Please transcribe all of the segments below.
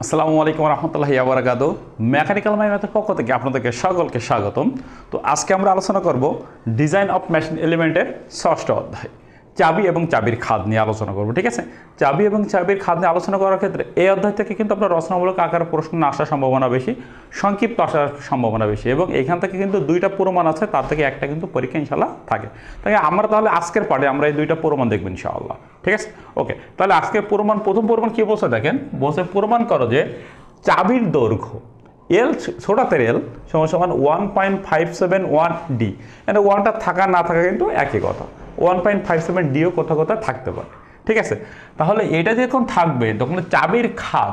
আসসালামু আলাইকুম রহমতুল্লাহি ওয়া বারাকাতুহু মেকানিক্যাল মাই ম্যাথের পক্ষ থেকে আপনাদেরকে সকলকে স্বাগতম। তো আজকে আমরা আলোচনা করব ডিজাইন অফ মেশিন এলিমেন্টের ষষ্ঠ অধ্যায় চাবি এবং চাবির খাদ নিয়ে আলোচনা করব। ঠিক আছে, চাবি এবং চাবির খাদ নিয়ে আলোচনা করার ক্ষেত্রে এই অধ্যায় থেকে কিন্তু আপনার রচনামূলক আকারে প্রশ্ন আসার সম্ভাবনা বেশি, সংক্ষিপ্ত আসার সম্ভাবনা বেশি, এবং এখান থেকে কিন্তু দুইটা প্রমাণ আছে, তার থেকে একটা কিন্তু পরীক্ষা ইনশাআল্লাহ থাকে। তাই আমরা তাহলে আজকের পাঠে আমরা এই দুইটা প্রমাণ দেখব ইনশাআল্লাহ। ঠিক আছে, ওকে। তাহলে আজকের প্রথম প্রমাণ কি বলছে দেখেন, বলছে প্রমাণ করো যে চাবির দৈর্ঘ্য এল ছোটাতের এল সমান 1.571 ডি। মানে ওয়ানটা থাকা না থাকা কিন্তু একই কথা, 1.57 ডিও কোথাও কোথাও থাকতে পারে। ঠিক আছে, তাহলে এটা যখন থাকবে তখন চাবির খাদ,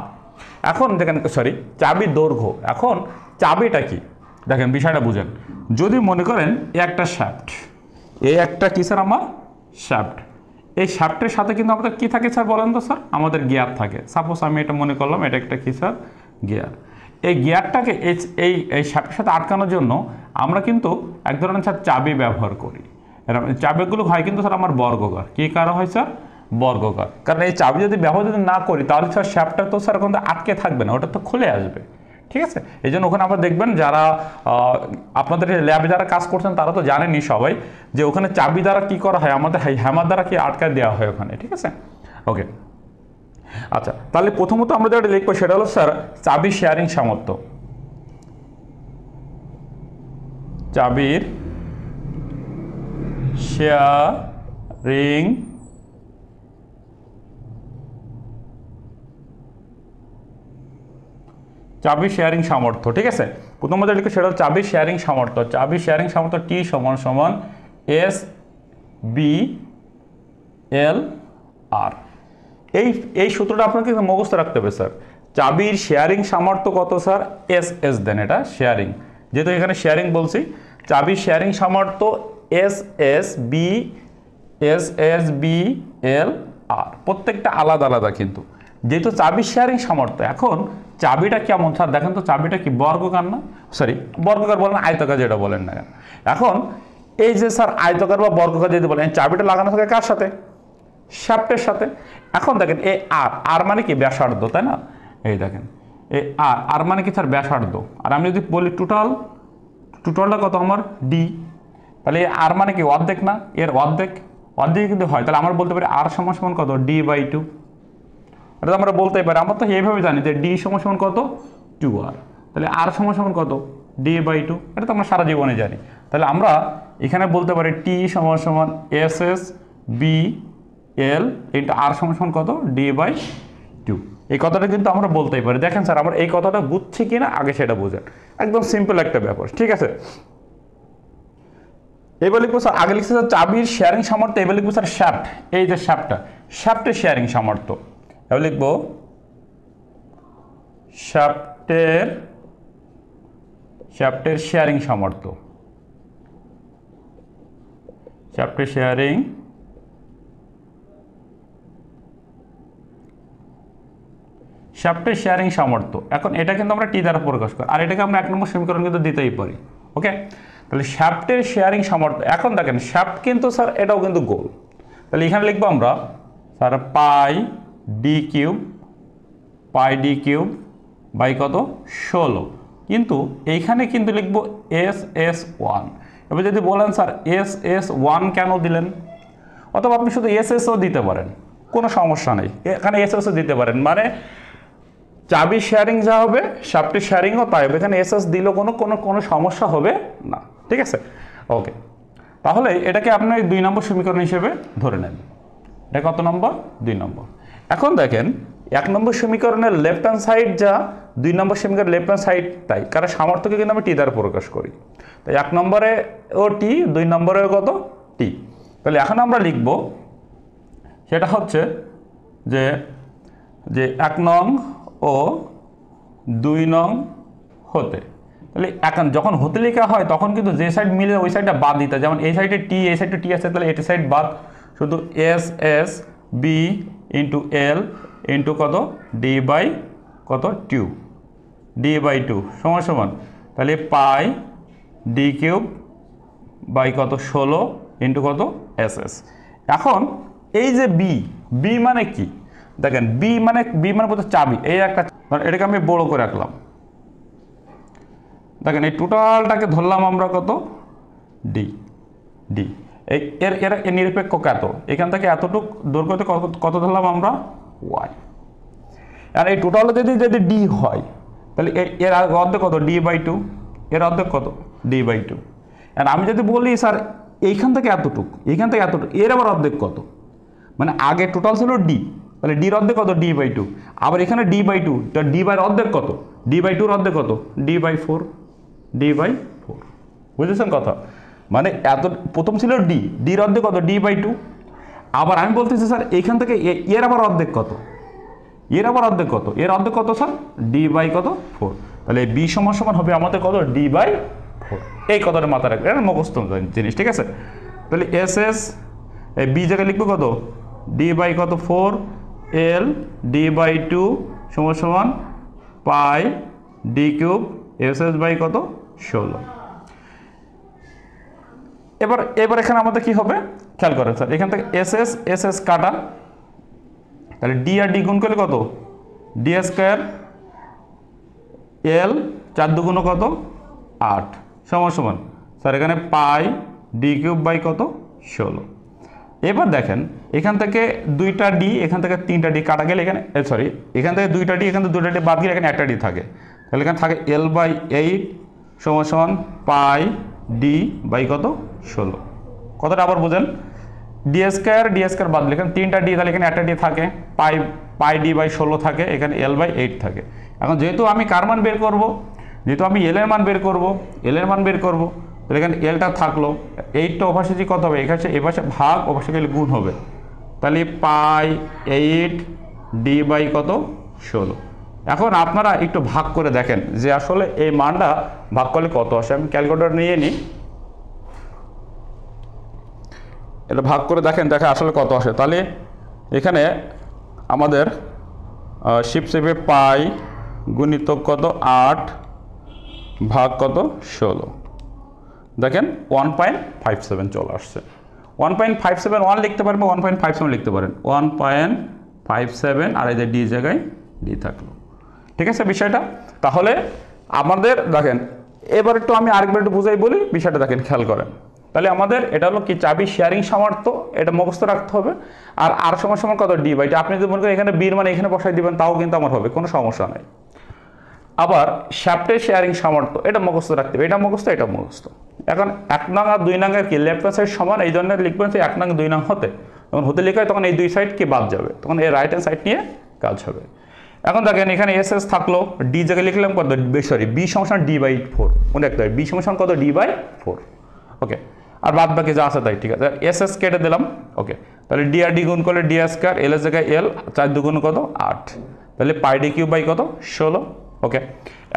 এখন দেখেন সরি চাবির দৈর্ঘ্য, এখন চাবিটা কি দেখেন বিষয়টা বুঝেন। যদি মনে করেন একটা শ্যাফট, এই একটা কি স্যার আমার শ্যাফট, এই শ্যাফটের সাথে কিন্তু আমাদের কি থাকে স্যার বলেন তো স্যার, আমাদের গিয়ার থাকে। সাপোজ আমি এটা মনে করলাম এটা একটা কি স্যার গিয়ার। এই গিয়ারটাকে এই শ্যাফটের সাথে আটকানোর জন্য আমরা কিন্তু এক ধরনের স্যার চাবি ব্যবহার করি। চাবিগুলো হয় কিন্তু স্যার আমার বর্গাকার। কী কারণ হয় স্যার? বর্গাকার। কারণ এই চাবি যদি ব্যবহার যদি না করি তাহলে স্যার শ্যাফটটা তো স্যার কিন্তু আটকে থাকবে না, ওটা তো খুলে আসবে। ঠিক আছে, এই জন্য ওখানে আপনারা দেখবেন যারা আপনাদের ল্যাবে যারা কাজ করছেন তারা তো জানেনই সবাই যে ওখানে চাবি দ্বারা কি করা হয়, আমাদের হ্যামার দ্বারা কি আটকায় দেওয়া হয় ওখানে। ঠিক আছে, ওকে। আচ্ছা, তাহলে প্রথমত আমরা যেটা লিখবো সেটা হলো স্যার চাবি শেয়ারিং সামর্থ্য। চাবির শেয়ারিং চাবি শেয়ারিং সামর্থ্য। ঠিক আছে, প্রথম যেটা লিখবো সেটা হলো চাবি শেয়ারিং সামর্থ্য। চাবি শেয়ারিং সামর্থ্য টি সমান এস বি এল আর। এই সূত্রটা আপনাকে মুখস্থ রাখতে হবে স্যার। চাবির শেয়ারিং সামর্থ্য কত স্যার? এস এস দেন, এটা শেয়ারিং, যেহেতু এখানে শেয়ারিং বলছি। চাবির শেয়ারিং সামর্থ্য এস এস বি এল আর, প্রত্যেকটা আলাদা আলাদা কিন্তু। যেহেতু চাবির শেয়ারিং সামর্থ্য, এখন চাবিটা কেমন স্যার দেখেন তো, চাবিটা কি বর্গাকার না, সরি বর্গাকার বলেন আয়তাকার যেটা বলেন না কেন। এখন এই যে স্যার আয়তাকার বা বর্গাকার যদি বলেন, চাবিটা লাগানো থাকে কার সাথে? শ্যাফটের সাথে। এখন দেখেন এই আর মানে কি ব্যাসার্ধ, তাই না? এই দেখেন এই আর মানে কি স্যার ব্যাসার্ধ। আর আমি যদি বলি টোটালটা কত আমার ডি, তাহলে আর মানে কি অর্ধেক না, এর অর্ধেক কিন্তু হয়। তাহলে আমরা বলতে পারি আর সমান কত? D/2। এটা আমরা বলতে পারি, আমরা তো এইভাবে জানি যে ডি সমান কত? 2R। তাহলে আর সমান কত? D/2। এটা তো আমরা সারা জীবনে জানি। তাহলে আমরা এখানে বলতে পারি টি সমান S S B L into R সমান কত? D/2। এই কথাটা কিন্তু আমরা বলতেই পারি। দেখেন স্যার আমরা এই কথাটা বুঝছি কিনা আগে সেটা বুঝেন, একদম সিম্পল একটা ব্যাপার। ঠিক আছে, এবার লিখবো স্যার, আগে লিখছে স্যার চাবির শেয়ারিং সামর্থ্য, এবার লিখবো স্যার শ্যাফট। এই যে শ্যাফটের শেয়ারিং সামর্থ্য, এবার লিখবো শ্যাফটের শেয়ারিং সামর্থ্য। শ্যাফটের শেয়ারিং সামর্থ্য। এখন এটা কিন্তু আমরা টি দ্বারা প্রকাশ করি, আর এটাকে আমরা 1 নম্বর সমীকরণ কিন্তু দিতেই পারি। ওকে, তাহলে শ্যাফটের শেয়ারিং সামর্থ্য। এখন দেখেন শ্যাফট কিন্তু স্যার এটাও কিন্তু গোল, তাহলে এখানে লিখবো আমরা sir pi D cube by কত? 16। কিন্তু এইখানে কিন্তু লিখবো SS1। এবার যদি বলেন স্যার SS1 কেন দিলেন, অথবা আপনি শুধু SSও দিতে পারেন, কোনো সমস্যা নেই, এখানে SSও দিতে পারেন। মানে চাবি শেয়ারিং যা হবে শ্যাফটের শেয়ারিংও তাই হবে, এখানে SS দিলেও কোনো সমস্যা হবে না। ঠিক আছে, ওকে। তাহলে এটাকে আপনি 2 নম্বর সমীকরণ হিসেবে ধরে নেন। এটা কত নম্বর? 2 নম্বর। এখন দেখেন 1 নম্বর সমীকরণের লেফট হ্যান্ড সাইড যা, 2 নম্বর সমীকরণের লেফট হ্যান্ড সাইড তাই, কারণ সামর্থ্যকে কিন্তু আমি টি দ্বারা প্রকাশ করি। তাই 1 নম্বরে ও টি, 2 নম্বরে কত? টি। তাহলে এখন আমরা লিখব সেটা হচ্ছে যে 1 নং ও 2 নং হতে। তাহলে এখন যখন হতে লেখা হয় তখন কিন্তু যে সাইড মিলে ওই সাইডটা বাদ দিতে, যেমন এই সাইডে টি, এই সাইডে টি আছে, তাহলে এটি সাইড বাদ, শুধু S S B into L into কত? D/2 সমান তাহলে পাই ডি কিউব বাই কত? 16 ইন্টু কত? SS। এখন এই যে বি মানে কি? দেখেন বি মানে বলতে চাবি, এই একটা এটাকে আমি বড় করে রাখলাম। দেখেন এই টোটালটাকে ধরলাম আমরা কত, ডি ডি এই এর নিরপেক্ষ কত, এখান থেকে এতটুক দৈর্ঘ্যতে কত ধরলাম আমরা, ওয়াই। আর এই টোটাল যদি ডি হয় তাহলে এর অর্ধেক কত, ডি বাই টু, এর অর্ধেক কত, ডি বাই টু। আর আমি যদি বলি স্যার এইখান থেকে এতটুক, এইখান থেকে এতটুক, এর আবার অর্ধেক কত, মানে আগে টোটাল ছিল ডি, তাহলে ডির অর্ধেক কত, ডি বাই টু। আবার এখানে d by two, d by অর্ধেক কত, ডি বাই টুর অর্ধেক কত, D by four, d by four. বুঝেছেন কথা? মানে এত প্রথম ছিল ডি, ডির অর্ধেক কত, ডি বাই টু। আবার আমি বলতেছি স্যার এইখান থেকে এর আবার অর্ধেক কত, এর আবার অর্ধেক কত, এর অর্ধেক কত স্যার, ডি বাই কত, ফোর। তাহলে বি সমান সমান হবে আমাদের কত, ডি বাই ফোর। এই কথাটা মাথায় রাখবে, এটা মুখস্থ জিনিস, ঠিক আছে? তাহলে এস এস এই বি জায়গায় লিখবো কত, ডি বাই কত, four, L D by two সমান সমান pi D cube S S by কত, 16। এবার এখানে আমাদের কি হবে খেয়াল করেন স্যার, এখান থেকে এস এস কাটা, তাহলে ডি আর ডি গুণ করলে কত, ডি স্কোয়ার, এল 4 দুগুণ কত, 8 সমান সমান স্যার এখানে পাই ডি কিউব বাই কত, 16। এবার দেখেন এখান থেকে দুইটা ডি, এখান থেকে তিনটা ডি কাটা গেলে এখানে সরি এখান থেকে দুইটা ডি, এখান থেকে দুইটা ডি বাদ গেলে এখানে একটা ডি থাকে, তাহলে এখানে থাকে এল বাই 8 সমান সমান পাই ডি বাই কত, 16। কথাটা আবার বোঝেন, ডি স্কোয়ার বাদ দিলে এখানে তিনটা ডি, তাহলে এখানে একটা ডি থাকে, পাই ডি বাই 16 থাকে, এখানে এল বাই 8 থাকে। এখন যেহেতু আমি কার মান বের করব, যেহেতু আমি এল এর মান বের করব, তাহলে এখানে এলটা থাকলো, 8টা ওপাশে যে কত হবে, এখানে এ পাশে ভাগ, ও পাশে গেলে গুণ হবে, তাহলে পাই 8 ডি বাই কত, 16। এখন আপনারা একটু ভাগ করে দেখেন যে আসলে এই মানটা ভাগ করলে কত আসে। আমি ক্যালকুলেটর নিয়ে নিই, এটা ভাগ করে দেখেন আসলে কত আসে। তাহলে এখানে আমাদের শিফট সেভে পাই গুণিতক কত, 8 ভাগ কত, 16, দেখেন 1.57 চলে আসছে। 1.57 1 লিখতে পারেন বা 1.57 লিখতে পারেন, 1.57 আর এই যে ডি জায়গায় ডি থাকলো, ঠিক আছে বিষয়টা। তাহলে আমাদের দেখেন এবার একটু আমি আরেকবার একটু বুঝাই বলি বিষয়টা, দেখেন খেয়াল করেন। তাহলে আমাদের এটা হলো কি, চাবি শেয়ারিং সামর্থ্য, এটা মুখস্থ রাখতে হবে। আর সমান সমান কত, ডি বাই টু। আপনি যদি মনে করেন এখানে বির মানে এখানে বসাই দিবেন, তাও কিন্তু আমার হবে, কোনো সমস্যা নাই। আবার শ্যাফটের শেয়ারিং সামর্থ্য, এটা মুখস্থ রাখতে হবে, এটা মুখস্থ, এটা মুখস্থ। এখন 1 নং আর 2 নং এর কি লেফট হ্যান্ড সাইড সমান, এই জন্য লিখবেন 1 নং 2 নং হতে, যখন হতে লিখা হয় তখন এই দুই সাইড কি বাদ যাবে, তখন এই রাইট হ্যান্ড সাইড নিয়ে কাজ হবে। এখন দেখেন এখানে এস এস থাকলো, ডি জায়গায় লিখলাম কত, সরি বি সমান ডি বাই 4, মনে রাখতে হবে বি সমান কত, ডি বাই 4। ওকে, আর বাদ বাকি যা আছে তাই, ঠিক আছে। এস এস কেটে দিলাম, ওকে। তাহলে ডি আর ডি গুণ করলে ডি স্কয়ার, এল এর জায়গায় এল, 4 দুগুণ কত, 8, তাহলে পাই ডি কিউব বাই কত, 16। ওকে,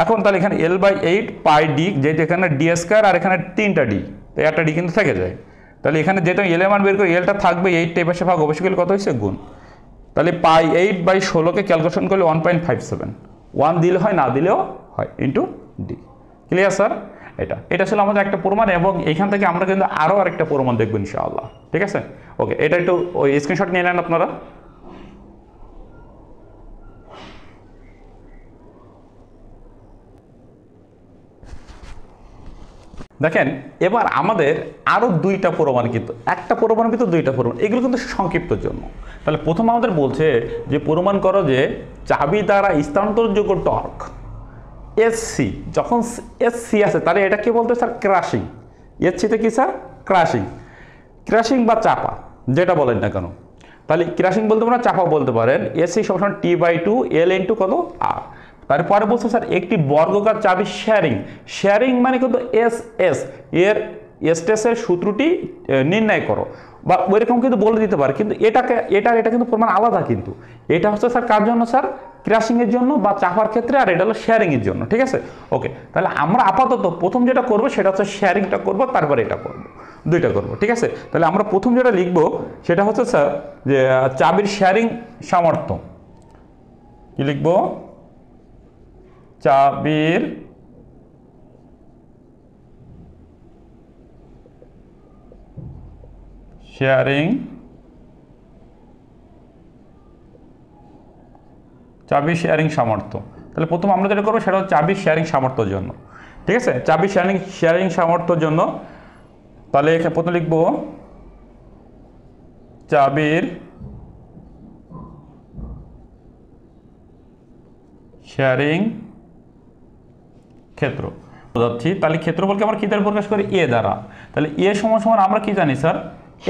এখন তাহলে এখানে এল বাই 8 পাই ডি, যেহেতু এখানে ডি স্কয়ার আর এখানে 3টা ডি, তো একটা ডি কিন্তু থেকে যায়। তাহলে এখানে যেহেতু এল এর মান বের করে, এলটা থাকবে, 8টা এই পাশে ভাগ, অবশ্যই গেলে কত হয়েছে, গুণ। তাহলে পাই 8 বাই 16কে ক্যালকুলেশন করলে 1.57, 1 দিলে হয়, না দিলেও হয়, ইন্টু ডি। Clear sir? এটা ছিল আমাদের একটা প্রমাণ, এবং এইখান থেকে আমরা কিন্তু আরও আরেকটা প্রমাণ দেখবো ইনশাআল্লাহ, ঠিক আছে? ওকে, এটা একটু ওই স্ক্রিনশট নিয়ে নেন আপনারা। দেখেন এবার আমাদের আরও দুইটা প্রমাণ, কিন্তু একটা প্রমাণ কিন্তু দুইটা প্রমাণ, এগুলো কিন্তু সংক্ষিপ্তর জন্য। তাহলে প্রথম আমাদের বলছে যে প্রমাণ করো যে চাবি দ্বারা স্থানান্তরযোগ্য টর্ক এসসি, যখন এসসি আছে তাহলে এটা কি বলতে স্যার, ক্রাশিং। এসসিতে কি স্যার, ক্রাশিং বা চাপা, যেটা বলেন না কেন। তাহলে ক্রাশিং বলতে পারেন, চাপা বলতে পারেন। এসসি সমান টি বাই 2 এল ইন্টু কত, আর। তারপরে বলছে স্যার একটি বর্গাকার চাবি শেয়ারিং মানে কিন্তু এস এস এর এসটেসের সূত্রটি নির্ণয় করো, বা ওইরকম কিন্তু বলে দিতে পারে, কিন্তু এটা কিন্তু প্রমাণ আলাদা। কিন্তু এটা হচ্ছে স্যার কার জন্য স্যার, ক্রাশিংয়ের জন্য বা চাপার ক্ষেত্রে, আর এটা হলো শেয়ারিংয়ের জন্য, ঠিক আছে? ওকে, তাহলে আমরা আপাতত প্রথম যেটা করবো সেটা হচ্ছে শেয়ারিংটা করবো, তারপরে এটা করবো, দুইটা করবো, ঠিক আছে? তাহলে আমরা প্রথম যেটা লিখবো সেটা হচ্ছে স্যার যে চাবির শেয়ারিং সামর্থ্য, কি লিখবো, চাবির শেয়ারিং চাবি শেয়ারিং সামর্থ্য। তাহলে প্রথম আমরা যেটা করবো সেটা হচ্ছে চাবি শেয়ারিং সামর্থ্যের জন্য, ঠিক আছে? চাবি শেয়ারিং সামর্থ্যের জন্য তাহলে এখানে প্রথমে লিখবো চাবির শেয়ারিং ক্ষেত্র বোঝাচ্ছি। তাহলে ক্ষেত্রফলকে আমরা কি দ্বারা প্রকাশ করি? এ দ্বারা। তাহলে এ সমান সমান আমরা কি জানি স্যার?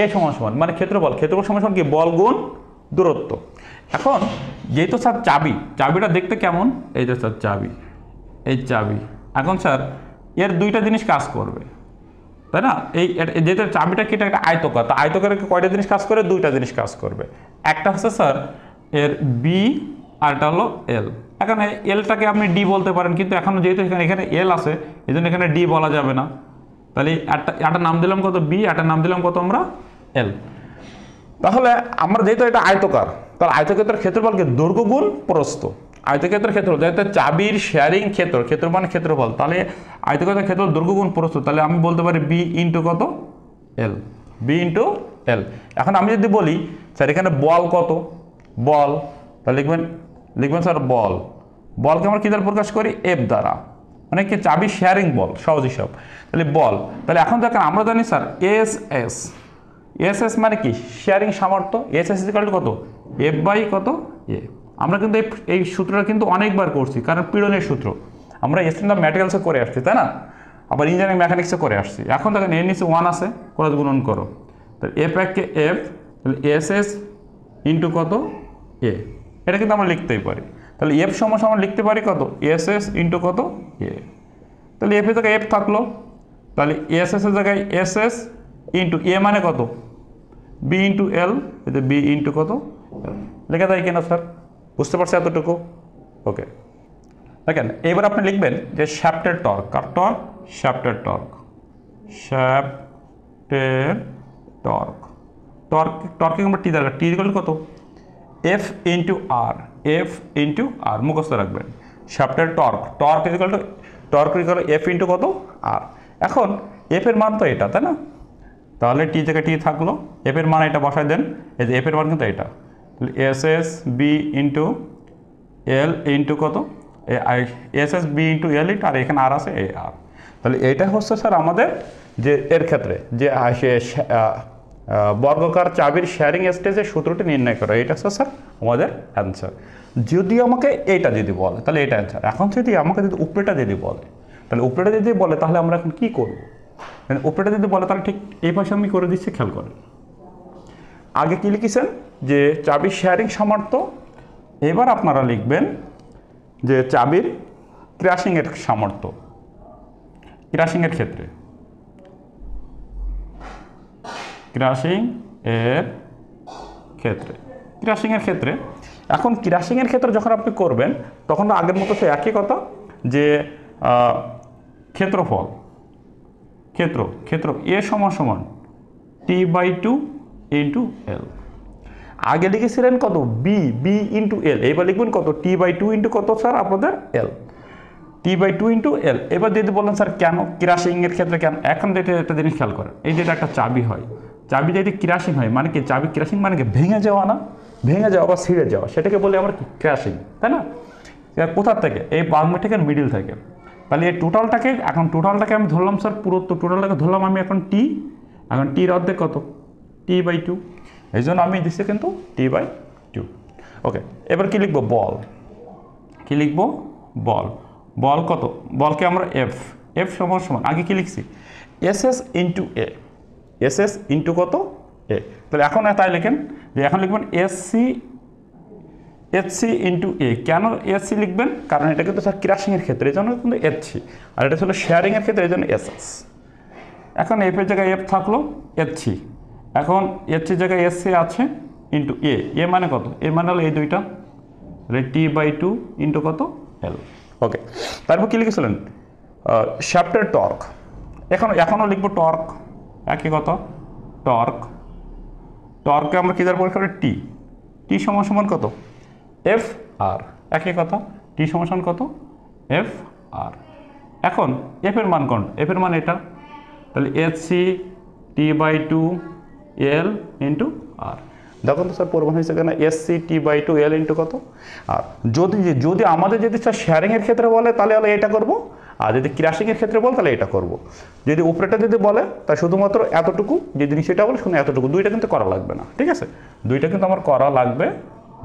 এ সমান সমান মানে ক্ষেত্রফল সমান সমান কি? বল গুণ দূরত্ব। এখন যেহেতু স্যার চাবিটা দেখতে কেমন? এই যে স্যার চাবি, এই চাবি। এখন স্যার এর দুইটা জিনিস কাজ করবে, তাই না? যেহেতু চাবিটা কি একটা আয়তকার, তা আয়তকারের কয়টা জিনিস কাজ করে? দুইটা জিনিস কাজ করবে। একটা হচ্ছে স্যার এর বি আর এটা হলো এল। এখানে এলটাকে আপনি ডি বলতে পারেন, কিন্তু এখন যেহেতু এখানে এল আছে এই জন্য এখানে ডি বলা যাবে না। তাহলে একটা নাম দিলাম কত? বি, একটা নাম দিলাম কত আমরা? এল। তাহলে আমরা যেহেতু এটা আয়তকার, তাহলে আয়তক্ষেত্রের ক্ষেত্রফলকে দৈর্ঘ্য গুণ প্রস্থ। আয়তক্ষেত্রের ক্ষেত্রফল যেহেতু চাবির শেয়ারিং ক্ষেত্র মানে ক্ষেত্রফল, তাহলে আয়তক্ষেত্রের ক্ষেত্রফল দৈর্ঘ্য গুণ প্রস্থ। তাহলে আমি বলতে পারি বি ইন্টু কত? এল। B into L. এখন আমি যদি বলি স্যার এখানে বল কত? বল, তাহলে লিখবেন স্যার বলকে আমরা কি দ্বারা প্রকাশ করি? এফ দ্বারা, মানে কি? চাবি শেয়ারিং বল, সহজ হিসাব। তাহলে বল, তাহলে এখন দেখেন আমরা জানি স্যার এস মানে কি? শেয়ারিং সামর্থ্য। এস ইকুয়াল টু কত? এফ বাই কত? এ। আমরা কিন্তু এই সূত্রটা কিন্তু অনেকবার করছি, কারণ পীড়নের সূত্র আমরা স্ট্যান্ডার্ড ম্যাটেরিয়ালসে করে আসছি, তাই না? আবার ইঞ্জিনিয়ারিং মেকানিক্সে করে আসছি। এখন দেখেন এর নিচে 1 আছে, ক্রস গুণন করো। তাহলে এফ এককে এফ, তাহলে এস ইন্টু কত? এ। এটা কিন্তু আমরা লিখতেই পারি। তাহলে এফ সমান লিখতে পারি কত? এস ইন্টু কত? এ। তাহলে এফ এর জায়গায় এফ থাকলো, তাহলে এস এর জায়গায় এস ইন্টু এ মানে কত? B into L. এতে বি ইন্টু কত? এল লেখা যায় কিনা স্যার? বুঝতে পারছি এতটুকু? ওকে, দেখেন এবার আপনি লিখবেন যে শ্যাফটের টর্ক। কার টর্ক? শ্যাফটের টর্ক। টর্কে আমরা টি দরকার। টি ইকুয়াল কত? এফ ইন্টু আর মুখস্থ রাখবেন। শ্যাফটের টর্ক ইকুয়াল এফ ইন্টু কত? আর। এখন এফ এর মান তো এটা, তাই না? তাহলে টি জায়গায় টি থাকলো, এফ এর মান এটা বসায় দেন। এই যে এফ এর মান কিন্তু এটা, তাহলে S B into L into কত? S B into L into আর এখানে আর আছে এ আর। তাহলে এইটা হচ্ছে স্যার আমাদের যে এর ক্ষেত্রে যে বর্গাকার চাবির শেয়ারিং স্টেজের সূত্রটি নির্ণয় করা, এটা হচ্ছে স্যার আমাদের অ্যান্সার। যদি আমাকে এইটা যদি বলে তাহলে এটা অ্যান্সার। এখন যদি আমাকে যদি উপরেটা যদি বলে, তাহলে উপরেটা যদি বলে তাহলে আমরা এখন কী করবো? উপরেটা যদি বলে তাহলে ঠিক এই পাশে আমি করে দিচ্ছি, খেয়াল করেন। আগে কি লিখেছেন? যে চাবির শেয়ারিং সামর্থ্য। এবার আপনারা লিখবেন যে চাবির ক্র্যাশিংয়ের সামর্থ্য, ক্র্যাশিংয়ের ক্ষেত্রে, ক্র্যাশিংয়ের ক্ষেত্রে। এখন ক্র্যাশিংয়ের ক্ষেত্রে যখন আপনি করবেন তখন তো আগের মতো সে একই কথা, যে ক্ষেত্র এ সমান T/2 ইন্টু এল। আগে লিখেছিলেন কত? B into L. এবার লিখবেন কত? T/2 ইন্টু কত স্যার আপনাদের? এল। T/2 into L. এবার যদি বলেন স্যার কেন ক্র্যাশিংয়ের ক্ষেত্রে কেন? এখন যেটা একটা জিনিস খেয়াল করেন, এই যেটা একটা চাবি হয়, চাবি যদি ক্র্যাশিং হয় মানে কি? চাবি ক্র্যাশিং মানে কি? ভেঙে যাওয়া না? ভেঙে যাওয়া বা ছিঁড়ে যাওয়া, সেটাকে বলে আমরা কি? ক্র্যাশিং, তাই না? কোথার থেকে? এই বাগমেটিকের মিডিল থেকে। তাহলে এই টোটালটাকে আমি ধরলাম স্যার পুরো, তো টোটালটাকে ধরলাম আমি এখন টি। এখন টির অর্ধেক কত? T/2। এই জন্য আমি দিচ্ছি কিন্তু T/2। ওকে, এবার কি লিখবো? বল। কি লিখবো? বল কত? বলকে আমরা এফ সমান আগে কি লিখছি? এস ইন্টু এ। এস ইন্টু কত? এ। তাহলে এখন তাই লেখেন যে এখন লিখবেন এইচসি ইন্টু এ। কেন এইচসি লিখবেন? কারণ এটা কিন্তু স্যার ক্র্যাশিংয়ের ক্ষেত্রে, এই জন্য কিন্তু এইচসি, আর এটা ছিল শেয়ারিংয়ের ক্ষেত্রে, এই জন্য এস। এখন এফের জায়গায় এফ থাকলো, এইচসি। এখন এইচসির জায়গায় এসসি আছে ইন্টু এ মানে কত? এ মানে হলো এই দুইটা, T/2 ইন্টু কত? এল। ওকে, তারপর কি লিখেছিলেন? শ্যাফটের টর্ক। এখনও লিখবো টর্ক, একই কথা। টর্ককে আমরা কি দ্বারা পরীক্ষা করি? টি সমান কত? F R. একই কথা, টি সমান কত? F R. এখন এফ এর মান কোন? এফ এর মান এটা, তাহলে এইচসি T/2 এল ইন্টু আর। দেখুন তো স্যার পরিমাণ হয়েছে কেন এসসি টি/2 এল ইন্টু কত। আর যদি আমাদের যদি স্যার শেয়ারিংয়ের ক্ষেত্রে বলে তাহলে এটা করব, আর যদি ক্র্যাশিংয়ের ক্ষেত্রে বলে তাহলে এটা করব। যদি উপরেটা যদি বলে তা শুধুমাত্র এতটুকু, যদি নিচেটা বলে শুনে এতটুকু, দুইটা কিন্তু করা লাগবে না, ঠিক আছে? দুইটা কিন্তু আমার করা লাগবে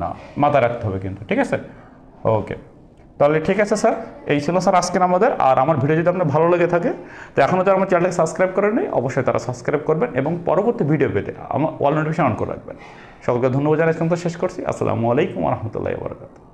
না, মাথায় রাখতে হবে কিন্তু, ঠিক আছে? ওকে, তাহলে ঠিক আছে স্যার, এই ছিল স্যার আজকের আমাদের। আর আমার ভিডিও যদি আপনার ভালো লেগে থাকে তো এখনও যারা আমার চ্যানেলকে সাবস্ক্রাইব করেননি অবশ্যই তারা সাবস্ক্রাইব করবেন এবং পরবর্তী ভিডিও পেতে আমার অল নোটিফিকেশন অন করে রাখবেন। সকলকে ধন্যবাদ জানাই, শেষ করছি। আসসালামু আলাইকুম ওয়া রাহমাতুল্লাহি ওয়া বারাকাতুহু।